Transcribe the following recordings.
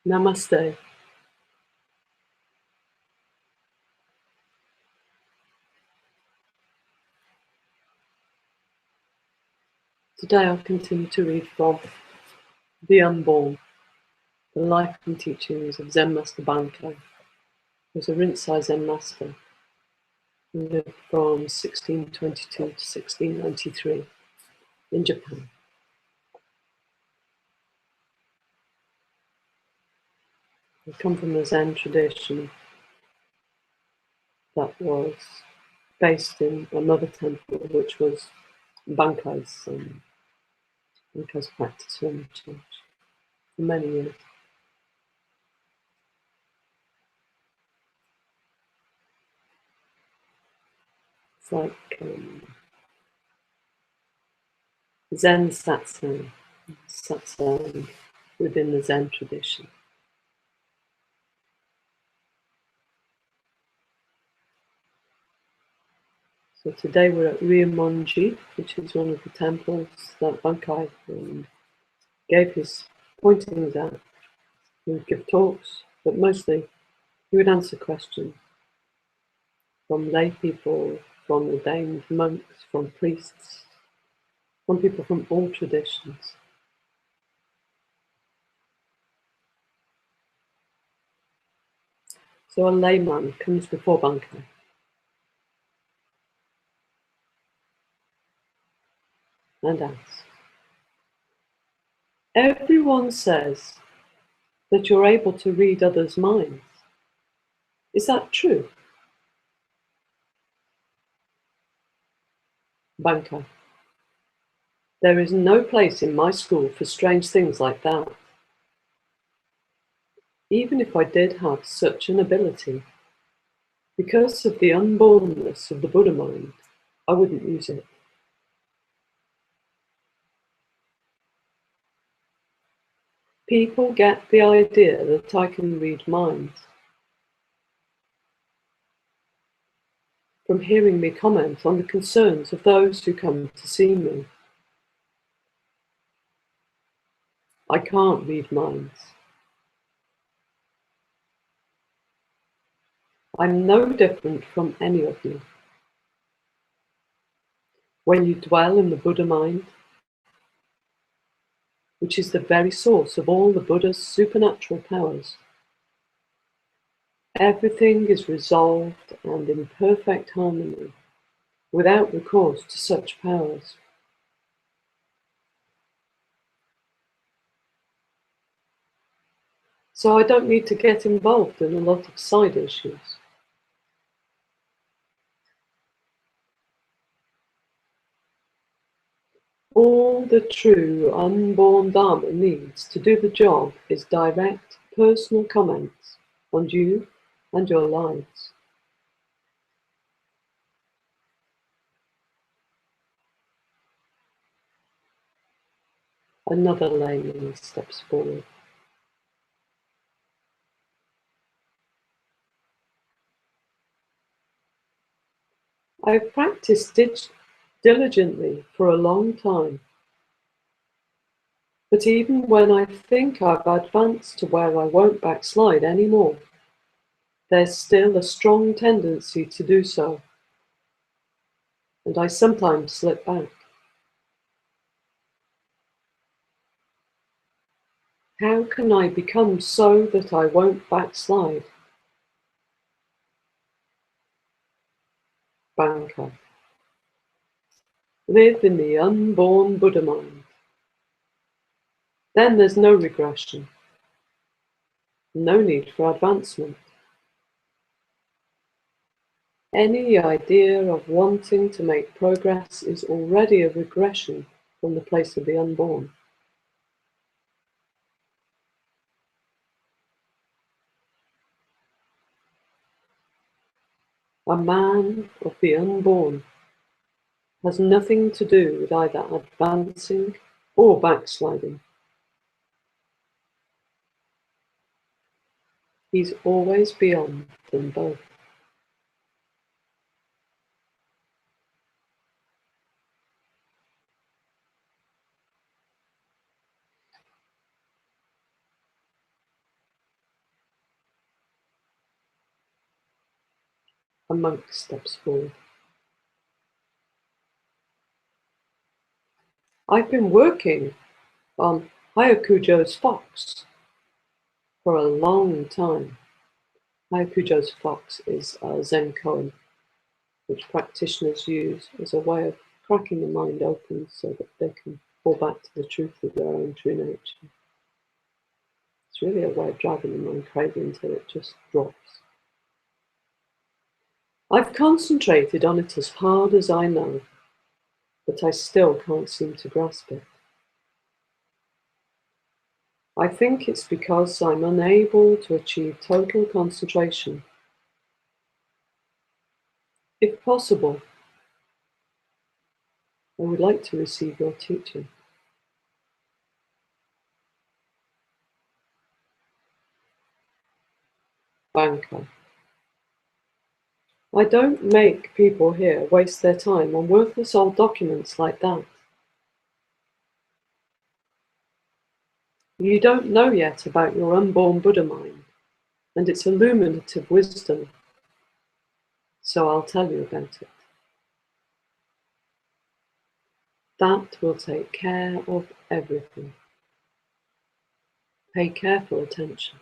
Namaste. Today I'll continue to read from The Unborn, the life and teachings of Zen Master Bankei, who was a Rinzai Zen Master who lived from 1622 to 1693 in Japan. I come from a Zen tradition that was based in another temple, which was Bankei's practice in the church for many years. It's like Zen satsang within the Zen tradition. So today we're at Ryomonji, which is one of the temples that Bankei gave his pointings at. He would give talks, but mostly he would answer questions from lay people, from ordained monks, from priests, from people from all traditions. So a layman comes before Bankei and asks, "Everyone says that you're able to read others' minds. Is that true?" Bankei: "There is no place in my school for strange things like that. Even if I did have such an ability, because of the unbornness of the Buddha mind, I wouldn't use it. People get the idea that I can read minds from hearing me comment on the concerns of those who come to see me. I can't read minds. I'm no different from any of you. When you dwell in the Buddha mind, which is the very source of all the Buddha's supernatural powers, Everything is resolved and in perfect harmony, without recourse to such powers. So I don't need to get involved in a lot of side issues. All the true unborn Dharma needs to do the job is direct, personal comments on you and your lives. Another layman steps forward. I've practiced diligently for a long time, but even when I think I've advanced to where I won't backslide anymore, there's still a strong tendency to do so, and I sometimes slip back. How can I become so that I won't backslide? Bankei. Live in the unborn Buddha mind. Then there's no regression, no need for advancement. Any idea of wanting to make progress is already a regression from the place of the unborn. A man of the unborn has nothing to do with either advancing or backsliding. He's always beyond them both. A monk steps forward. I've been working on Hyakujo's fox for a long time. Hyakujo's fox is a Zen koan, which practitioners use as a way of cracking the mind open so that they can fall back to the truth of their own true nature. It's really a way of driving the mind crazy until it just drops. I've concentrated on it as hard as I know, but I still can't seem to grasp it. I think it's because I'm unable to achieve total concentration. If possible, I would like to receive your teaching. Bankei. I don't make people here waste their time on worthless old documents like that. You don't know yet about your unborn Buddha mind and its illuminative wisdom, so I'll tell you about it. That will take care of everything. Pay careful attention.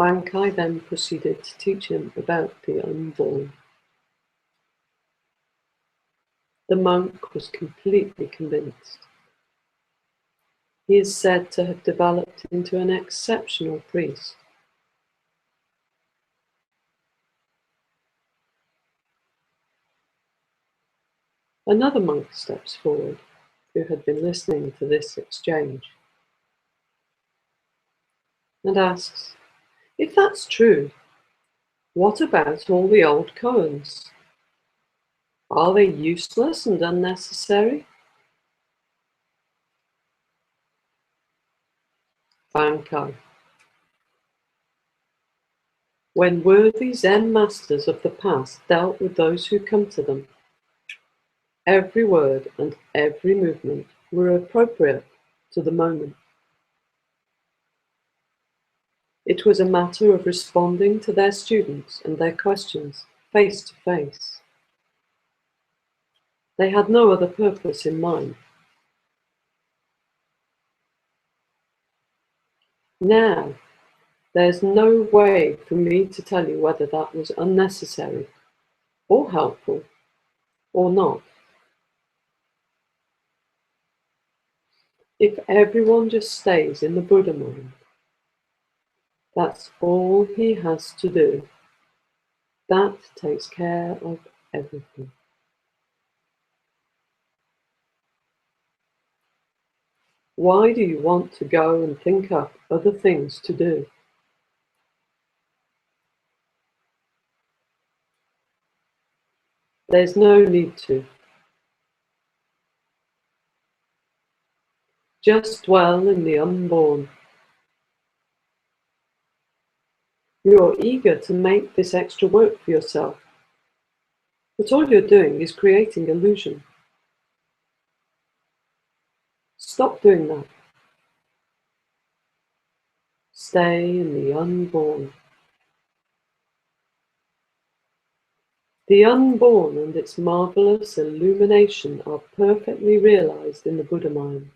Bankei then proceeded to teach him about the unborn. The monk was completely convinced. He is said to have developed into an exceptional priest. Another monk steps forward, who had been listening to this exchange, and asks, if that's true, what about all the old koans? Are they useless and unnecessary? Bankei. When worthy Zen masters of the past dealt with those who come to them, every word and every movement were appropriate to the moment. It was a matter of responding to their students and their questions face to face. They had no other purpose in mind. Now, there's no way for me to tell you whether that was unnecessary or helpful or not. If everyone just stays in the Buddha mind, that's all he has to do. That takes care of everything. Why do you want to go and think up other things to do? There's no need to. Just dwell in the unborn. You're eager to make this extra work for yourself, but all you're doing is creating illusion. Stop doing that. Stay in the unborn. The unborn and its marvelous illumination are perfectly realized in the Buddha mind.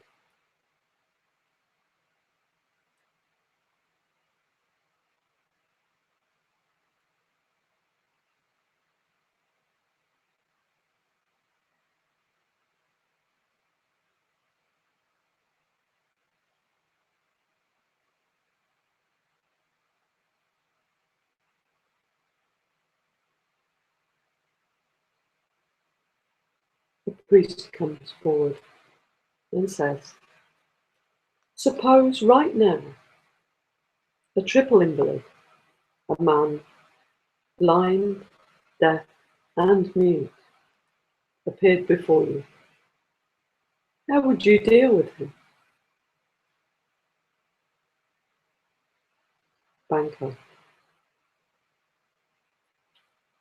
The priest comes forward and says, suppose right now a triple invalid, a man blind, deaf, and mute, appeared before you. How would you deal with him? Bankei.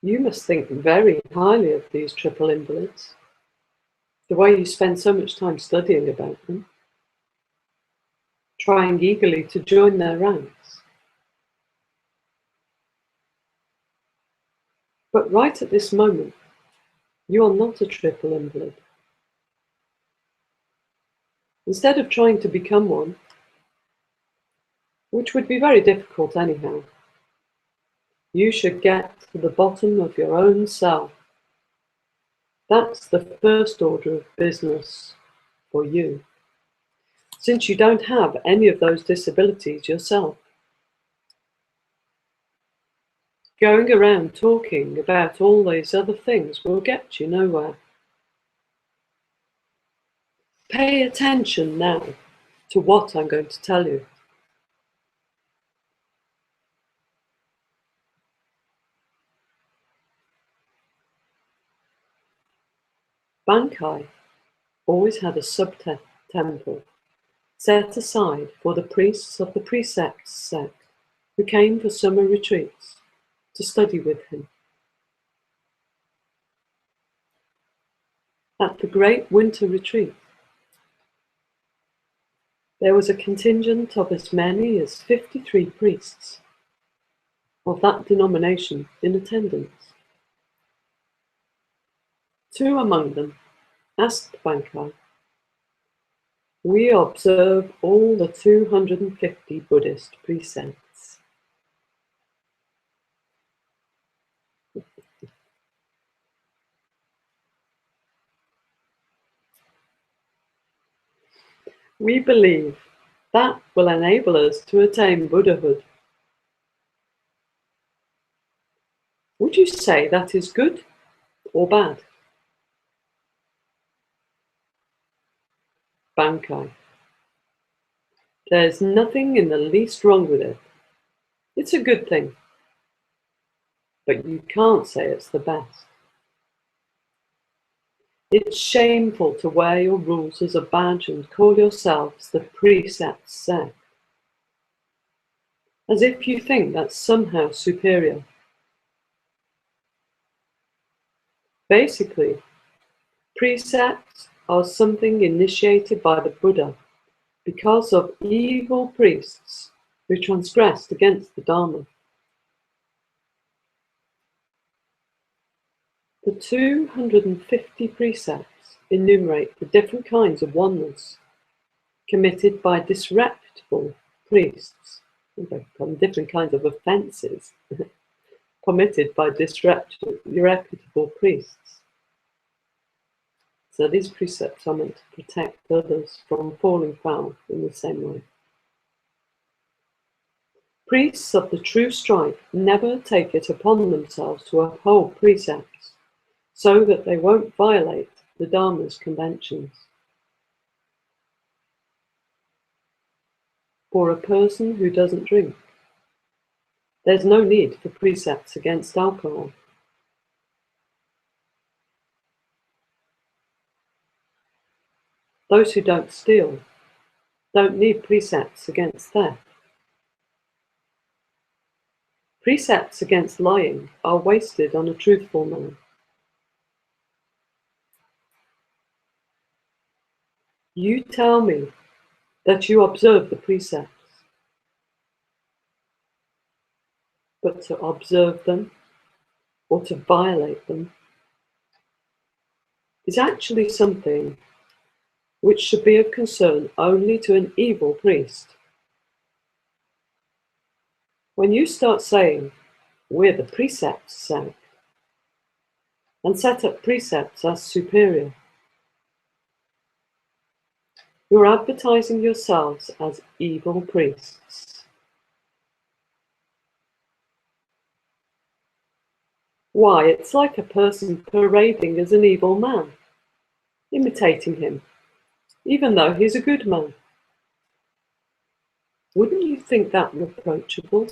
You must think very highly of these triple invalids, the way you spend so much time studying about them, trying eagerly to join their ranks. But right at this moment, you are not a triple invalid. Instead of trying to become one, which would be very difficult anyhow, you should get to the bottom of your own self. That's the first order of business for you, since you don't have any of those disabilities yourself. Going around talking about all these other things will get you nowhere. Pay attention now to what I'm going to tell you. Bankei always had a sub-temple set aside for the priests of the precept sect who came for summer retreats to study with him. At the great winter retreat, there was a contingent of as many as 53 priests of that denomination in attendance. Two among them asked Bankei, "We observe all the 250 Buddhist precepts. We believe that will enable us to attain Buddhahood. Would you say that is good or bad?" Bankei. There's nothing in the least wrong with it. It's a good thing, but you can't say it's the best. It's shameful to wear your rules as a badge and call yourselves the precept sect, as if you think that's somehow superior. Basically, precepts are something initiated by the Buddha because of evil priests who transgressed against the Dharma. The 250 precepts enumerate the different kinds of oneness committed by disreputable priests. on different kinds of offences committed by disreputable priests. So these precepts are meant to protect others from falling foul in the same way. Priests of the true stripe never take it upon themselves to uphold precepts so that they won't violate the Dharma's conventions. For a person who doesn't drink, there's no need for precepts against alcohol. Those who don't steal don't need precepts against theft. Precepts against lying are wasted on a truthful man. You tell me that you observe the precepts, but to observe them or to violate them is actually something which should be of concern only to an evil priest. When you start saying, "We're the precepts sect," and set up precepts as superior, you're advertising yourselves as evil priests. Why, it's like a person parading as an evil man, imitating him, even though he's a good man. Wouldn't you think that reproachable?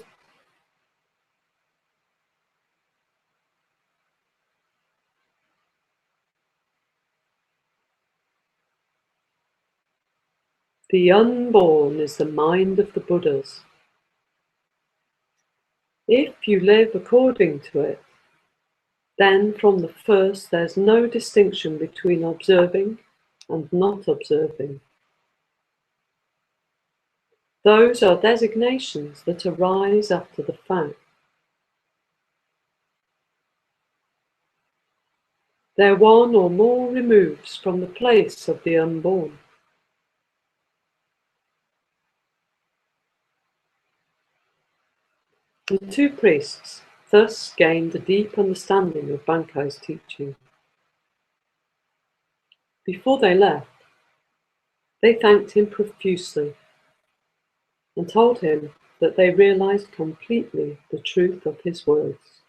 The unborn is the mind of the Buddhas. If you live according to it, then from the first there's no distinction between observing and not observing. Those are designations that arise after the fact. They're one or more removes from the place of the unborn. The two priests thus gained a deep understanding of Bankei's teaching. Before they left, they thanked him profusely and told him that they realized completely the truth of his words.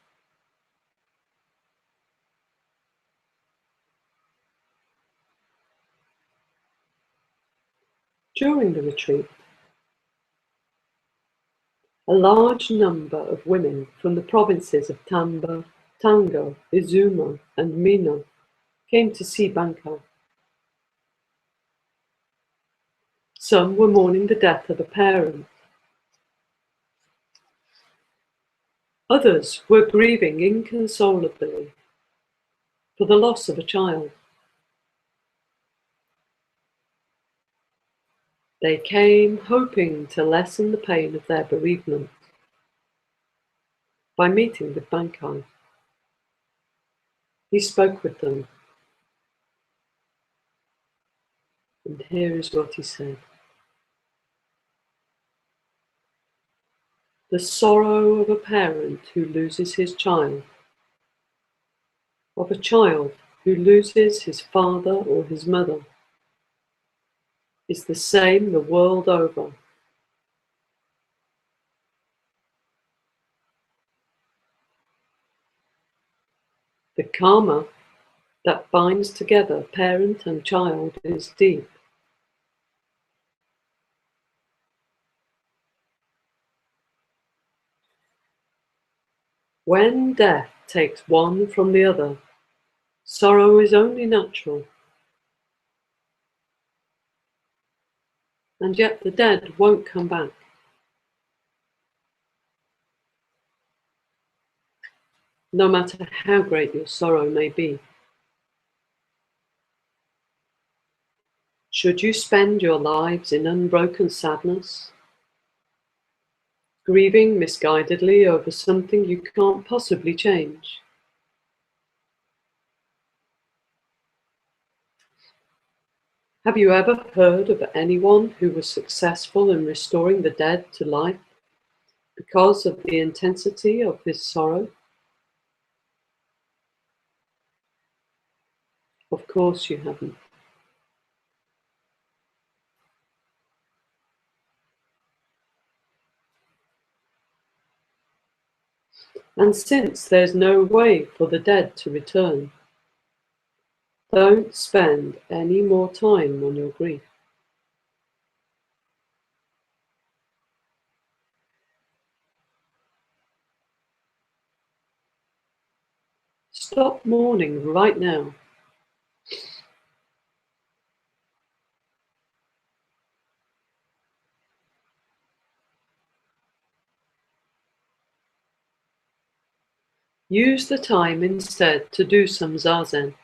During the retreat, a large number of women from the provinces of Tamba, Tango, Izuma, and Mino came to see Bankei. Some were mourning the death of a parent. Others were grieving inconsolably for the loss of a child. They came hoping to lessen the pain of their bereavement by meeting with Bankei. He spoke with them, and here is what he said. The sorrow of a parent who loses his child, of a child who loses his father or his mother, is the same the world over. The karma that binds together parent and child is deep. When death takes one from the other, sorrow is only natural. And yet the dead won't come back. No matter how great your sorrow may be. Should you spend your lives in unbroken sadness, grieving misguidedly over something you can't possibly change? Have you ever heard of anyone who was successful in restoring the dead to life because of the intensity of his sorrow? Of course you haven't. And since there's no way for the dead to return, don't spend any more time on your grief. Stop mourning right now. Use the time instead to do some zazen.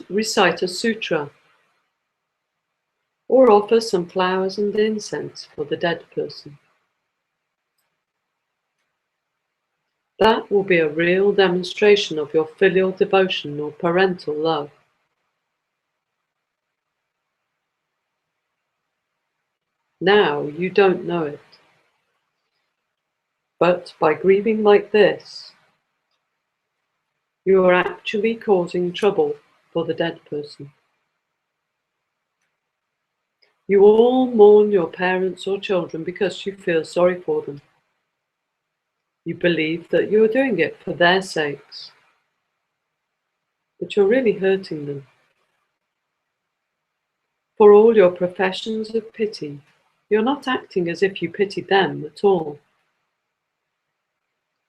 Recite a sutra, or offer some flowers and incense for the dead person. That will be a real demonstration of your filial devotion or parental love. Now you don't know it. But by grieving like this, you are actually causing trouble for the dead person. You all mourn your parents or children because you feel sorry for them. You believe that you are doing it for their sakes, but you're really hurting them. For all your professions of pity, you're not acting as if you pity them at all.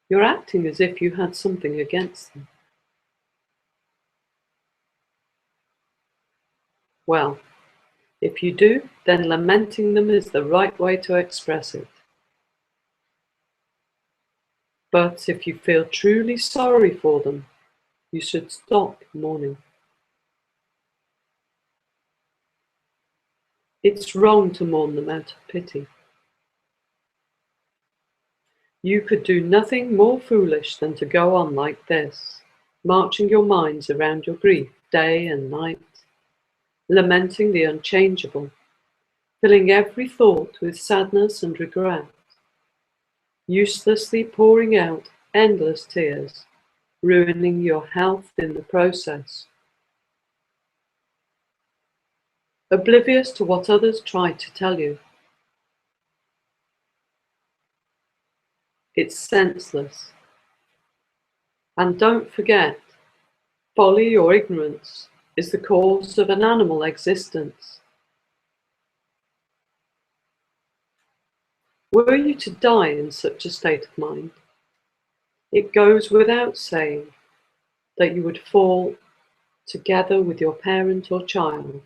You're acting as if you had something against them. Well, if you do, then lamenting them is the right way to express it. But if you feel truly sorry for them, you should stop mourning. It's wrong to mourn them out of pity. You could do nothing more foolish than to go on like this, marching your minds around your grief day and night, lamenting the unchangeable, filling every thought with sadness and regret, uselessly pouring out endless tears, ruining your health in the process. Oblivious to what others try to tell you. It's senseless. And don't forget, folly or ignorance is the cause of an animal existence. Were you to die in such a state of mind, it goes without saying that you would fall together with your parent or child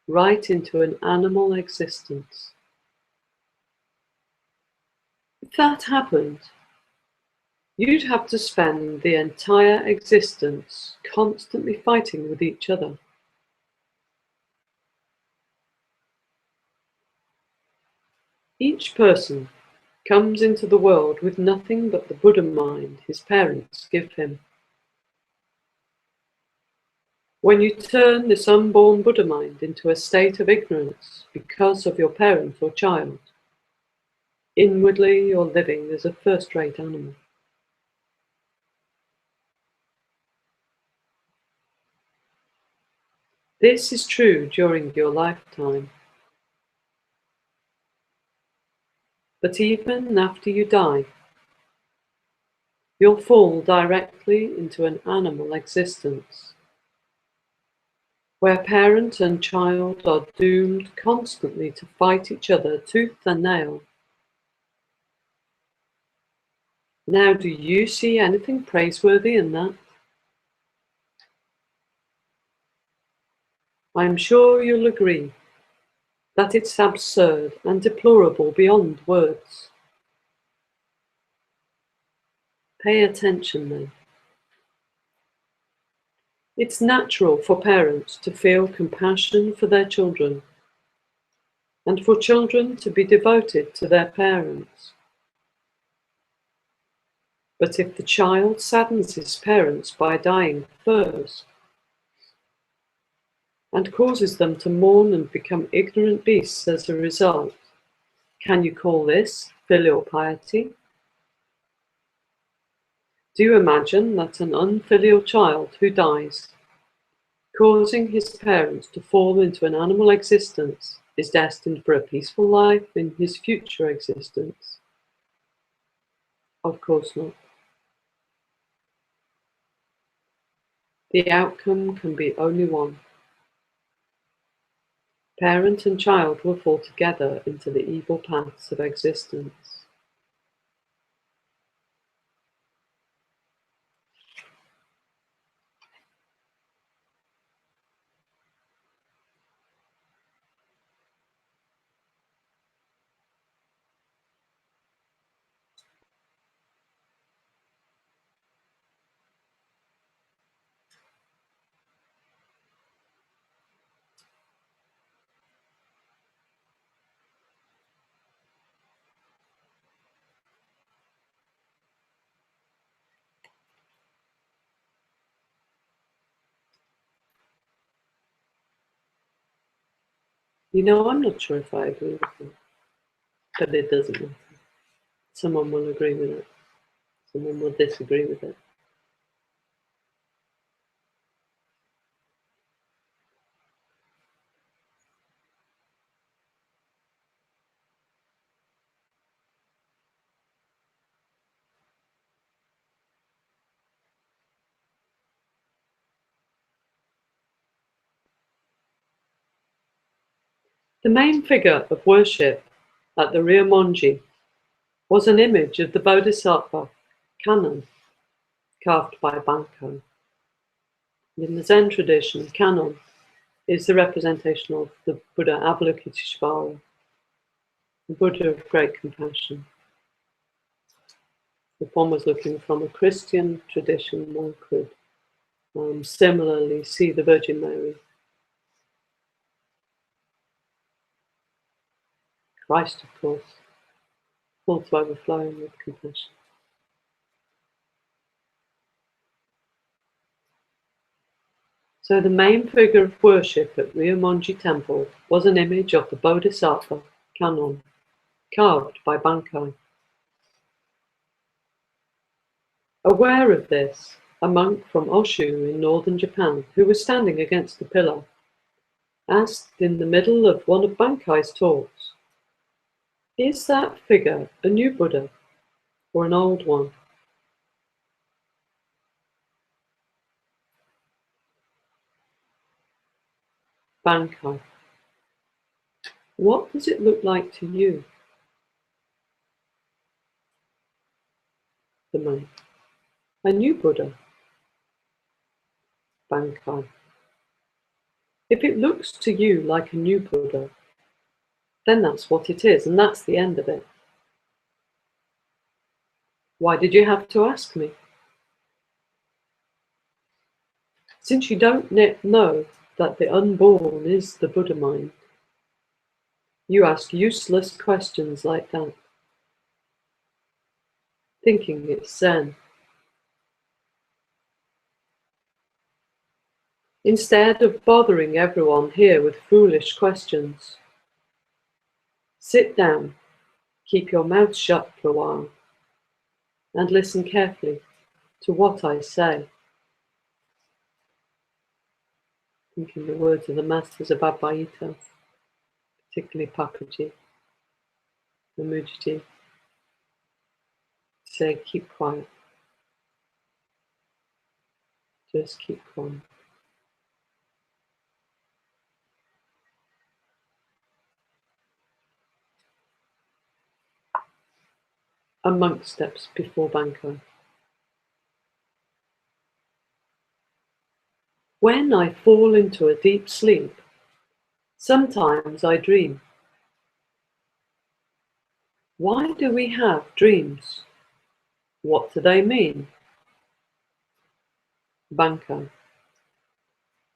right into an animal existence. If that happened, you'd have to spend the entire existence constantly fighting with each other. Each person comes into the world with nothing but the Buddha mind his parents give him. When you turn this unborn Buddha mind into a state of ignorance because of your parent or child, inwardly you're living as a first-rate animal. This is true during your lifetime. But even after you die, you'll fall directly into an animal existence, where parent and child are doomed constantly to fight each other tooth and nail. Now, do you see anything praiseworthy in that? I'm sure you'll agree that it's absurd and deplorable beyond words. Pay attention then. It's natural for parents to feel compassion for their children, and for children to be devoted to their parents. But if the child saddens his parents by dying first, and causes them to mourn and become ignorant beasts as a result, Can you call this filial piety? Do you imagine that an unfilial child who dies, causing his parents to fall into an animal existence, is destined for a peaceful life in his future existence? Of course not. The outcome can be only one. Parent and child will fall together into the evil paths of existence. You know, I'm not sure if I agree with that, but it doesn't matter. Someone will agree with it, someone will disagree with it. The main figure of worship at the Ryomonji was an image of the Bodhisattva Kannon, carved by Bankei. In the Zen tradition, Kannon is the representation of the Buddha Avalokiteshvara, the Buddha of great compassion. If one was looking from a Christian tradition, one could similarly see the Virgin Mary, Christ, of course, full to overflowing with compassion. So the main figure of worship at Ryomonji Temple was an image of the Bodhisattva Kannon, carved by Bankei. Aware of this, a monk from Oshu in northern Japan, who was standing against the pillar, asked in the middle of one of Bankei's talks, "Is that figure a new Buddha or an old one?" Bankei: "What does it look like to you?" The monk: "A new Buddha." Bankei: "If it looks to you like a new Buddha, then that's what it is, and that's the end of it. Why did you have to ask me? Since you don't know that the unborn is the Buddha mind, you ask useless questions like that, thinking it's Zen. Instead of bothering everyone here with foolish questions, sit down, keep your mouth shut for a while, and listen carefully to what I say. Thinking the words of the masters of Advaita, particularly Papaji and Mujiji, say, keep quiet. Just keep quiet. A monk steps before Bankei. When I fall into a deep sleep, sometimes I dream. Why do we have dreams? What do they mean? Bankei: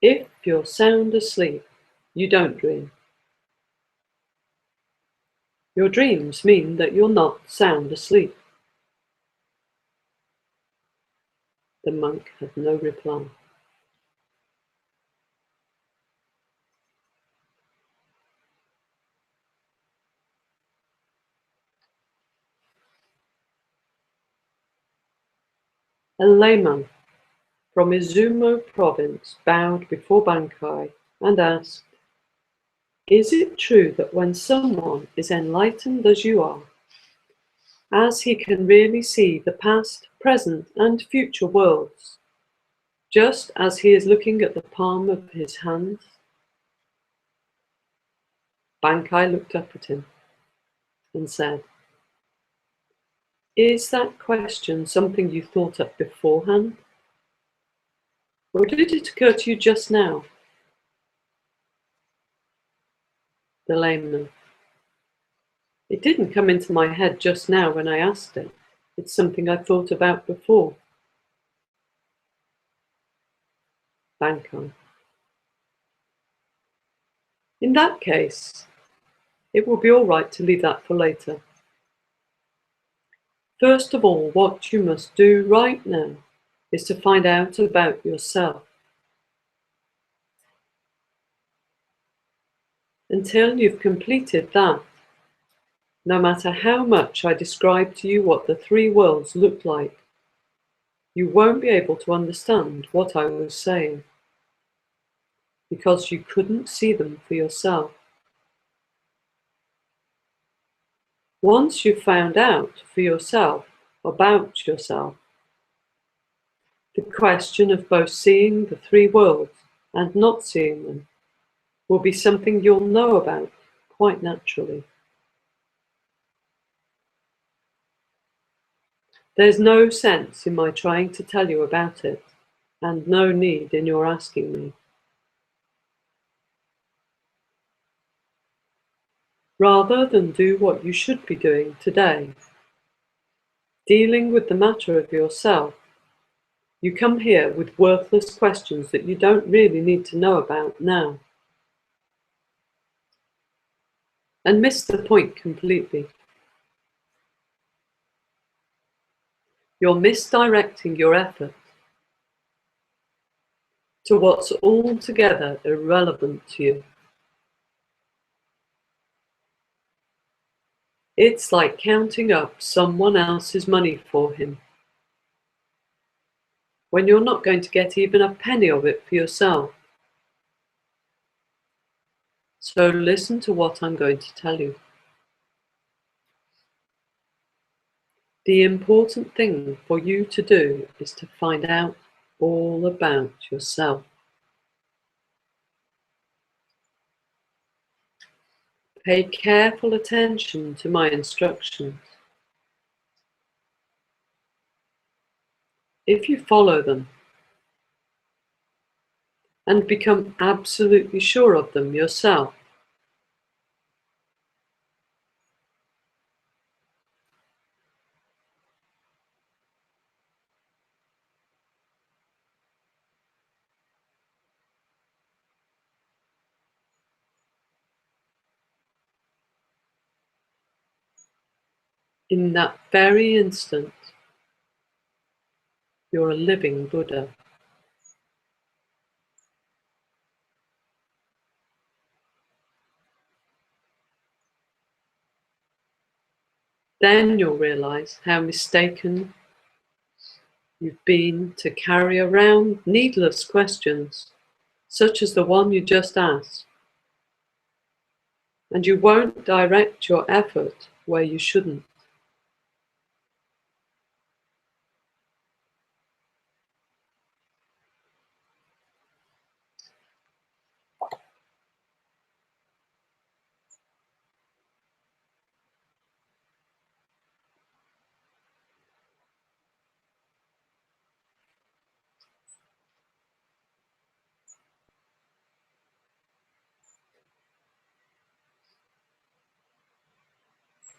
if you're sound asleep, you don't dream. Your dreams mean that you're not sound asleep. The monk had no reply. A layman from Izumo province bowed before Bankei and asked, "Is it true that when someone is enlightened as you are, as he can really see the past, present, and future worlds, just as he is looking at the palm of his hand?" Bankei looked up at him and said, "Is that question something you thought up beforehand? Or did it occur to you just now?" The layman: "It didn't come into my head just now when I asked it. It's something I thought about before." Bankei: "In that case, it will be all right to leave that for later. First of all, what you must do right now is to find out about yourself. Until you've completed that, no matter how much I describe to you what the three worlds look like, you won't be able to understand what I was saying, because you couldn't see them for yourself. Once you've found out for yourself about yourself, the question of both seeing the three worlds and not seeing them will be something you'll know about quite naturally. There's no sense in my trying to tell you about it, and no need in your asking me. Rather than do what you should be doing today, dealing with the matter of yourself, you come here with worthless questions that you don't really need to know about now, and miss the point completely. You're misdirecting your effort to what's altogether irrelevant to you. It's like counting up someone else's money for him, when you're not going to get even a penny of it for yourself. So listen to what I'm going to tell you. The important thing for you to do is to find out all about yourself. Pay careful attention to my instructions. If you follow them and become absolutely sure of them yourself, in that very instant, you're a living Buddha. Then you'll realize how mistaken you've been to carry around needless questions, such as the one you just asked, and you won't direct your effort where you shouldn't.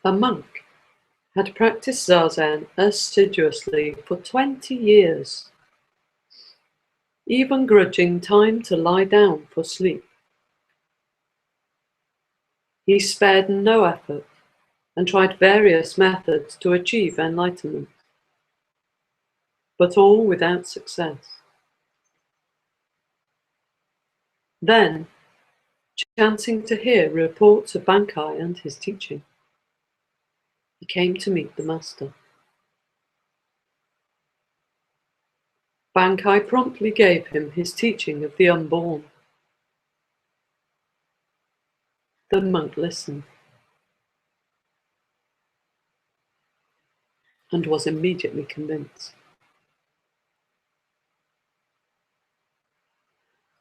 A monk had practiced Zazen assiduously for 20 years, even grudging time to lie down for sleep. He spared no effort and tried various methods to achieve enlightenment, but all without success. Then, chancing to hear reports of Bankei and his teaching, he came to meet the master. Bankei promptly gave him his teaching of the unborn. The monk listened and was immediately convinced.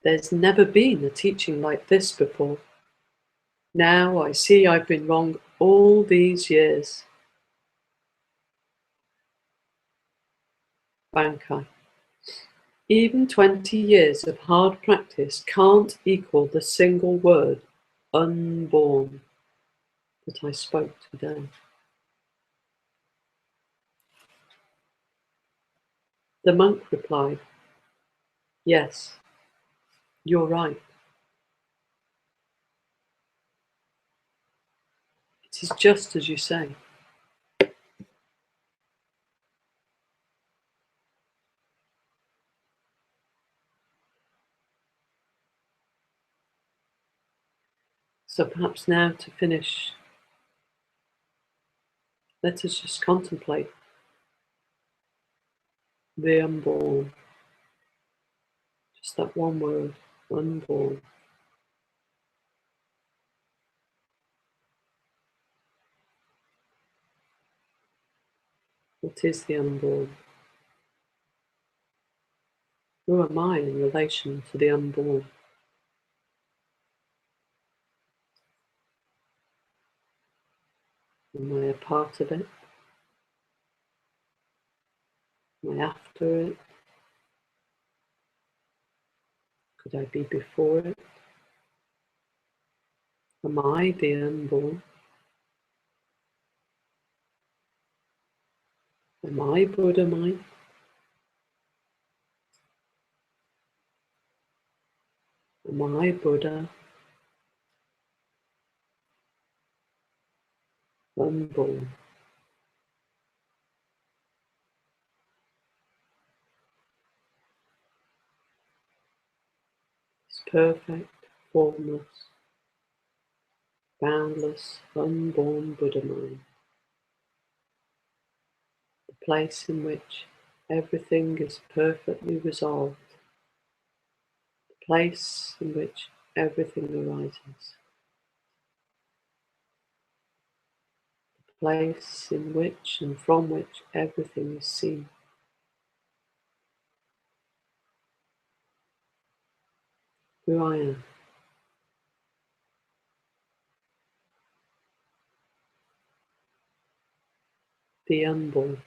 There's never been a teaching like this before. Now I see I've been wrong all these years. Bankei. Even 20 years of hard practice can't equal the single word, unborn, that I spoke today. The monk replied, yes, you're right. It is just as you say. So perhaps now to finish, let us just contemplate the unborn. Just that one word, unborn. What is the unborn? Who am I in relation to the unborn? Am I a part of it? Am I after it? Could I be before it? Am I the unborn? Am I Buddha mind? Am I Buddha? Unborn. It's perfect, formless, boundless, unborn Buddha mind. The place in which everything is perfectly resolved. The place in which everything arises. The place in which and from which everything is seen. Who I am. The unborn.